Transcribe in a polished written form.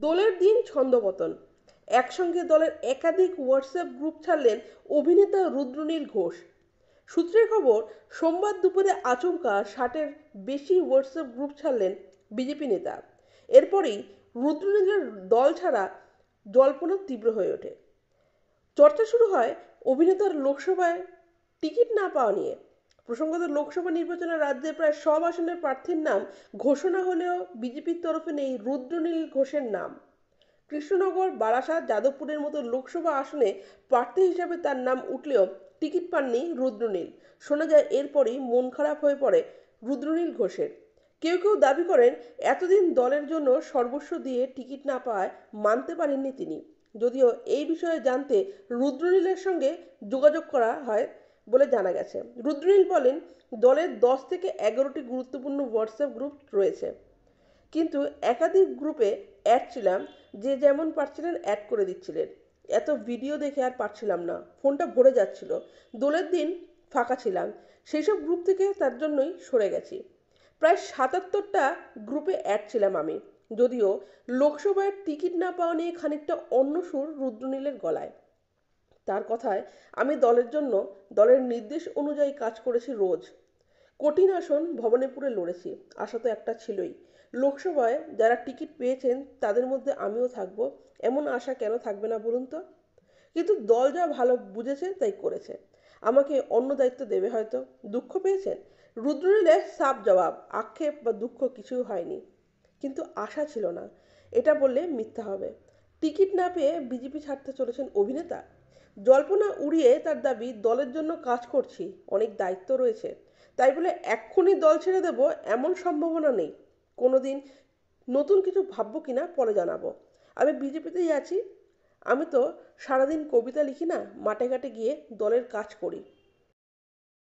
দোলের দিন ছন্দপতন। একসঙ্গে দলের একাধিক হোয়াটসঅ্যাপ গ্রুপ ছাড়লেন অভিনেতা রুদ্রনীল ঘোষ। সূত্রের খবর, সোমবার দুপুরে আচমকা ৬০-এর বেশি হোয়াটসঅ্যাপ গ্রুপ ছাড়লেন বিজেপি নেতা। এরপরেই রুদ্রনীলের দল ছাড়া জল্পনা তীব্র হয়ে ওঠে। চর্চা শুরু হয় অভিনেতার লোকসভায় টিকিট না পাওয়া নিয়ে। প্রসঙ্গত, লোকসভা নির্বাচনে রাজ্যের প্রায় সব আসনের প্রার্থীর নাম ঘোষণা হলেও বিজেপির তরফে নেই রুদ্রনীল ঘোষের নাম। কৃষ্ণনগর, বারাসাত, যাদবপুরের মতো লোকসভা আসনে প্রার্থী হিসাবে তার নাম উঠলেও টিকিট পাননি রুদ্রনীল। শোনা যায় এরপরই মন খারাপ হয়ে পড়ে রুদ্রনীল ঘোষের। কেউ কেউ দাবি করেন এতদিন দলের জন্য সর্বস্ব দিয়ে টিকিট না পাওয়ায় মানতে পারেননি তিনি। যদিও এই বিষয়ে জানতে রুদ্রনীলের সঙ্গে যোগাযোগ করা হয় বলে জানা গেছে। রুদ্রনীল বলেন, দলের 10 থেকে 11টি গুরুত্বপূর্ণ হোয়াটসঅ্যাপ গ্রুপ রয়েছে, কিন্তু একাধিক গ্রুপে অ্যাড ছিলাম, যে যেমন পারছিলেন অ্যাড করে দিচ্ছিলেন। এত ভিডিও দেখে আর পারছিলাম না, ফোনটা ভরে যাচ্ছিল। দোলের দিন ফাঁকা ছিলাম, সেই সব গ্রুপ থেকে তার জন্যই সরে গেছি। প্রায় ৭৭টা গ্রুপে অ্যাড ছিলাম আমি। যদিও লোকসভায় টিকিট না পাওয়া নিয়ে খানিকটা অন্য সুর রুদ্রনীলের গলায়। তার কথায়, আমি দলের জন্য দলের নির্দেশ অনুযায়ী কাজ করেছি রোজ। কঠিন আসন ভবানীপুরে লড়েছি, আশা তো একটা ছিলই, লোকসভায় যারা টিকিট পেয়েছেন তাদের মধ্যে আমিও থাকবো, এমন আশা কেন থাকবে না বলুন তো। কিন্তু দল যা ভালো বুঝেছে তাই করেছে, আমাকে অন্য দায়িত্ব দেবে হয়তো। দুঃখ পেয়েছেন? রুদ্রনীলের সাফ জবাব, আক্ষেপ বা দুঃখ কিছুই হয়নি, কিন্তু আশা ছিল না, এটা বললে মিথ্যা হবে। টিকিট না পেয়ে বিজেপি ছাড়তে চলেছেন অভিনেতা। জল্পনা উড়িয়ে তার দাবি, দলের জন্য কাজ করছি, অনেক দায়িত্ব রয়েছে, তাই বলে এক্ষুনি দল ছেড়ে দেব এমন সম্ভাবনা নেই। কোনোদিন নতুন কিছু ভাববো কিনা পরে জানাবো। আমি বিজেপিতেই আছি। আমি তো সারাদিন কবিতা লিখি না, মাঠে ঘাটে গিয়ে দলের কাজ করি।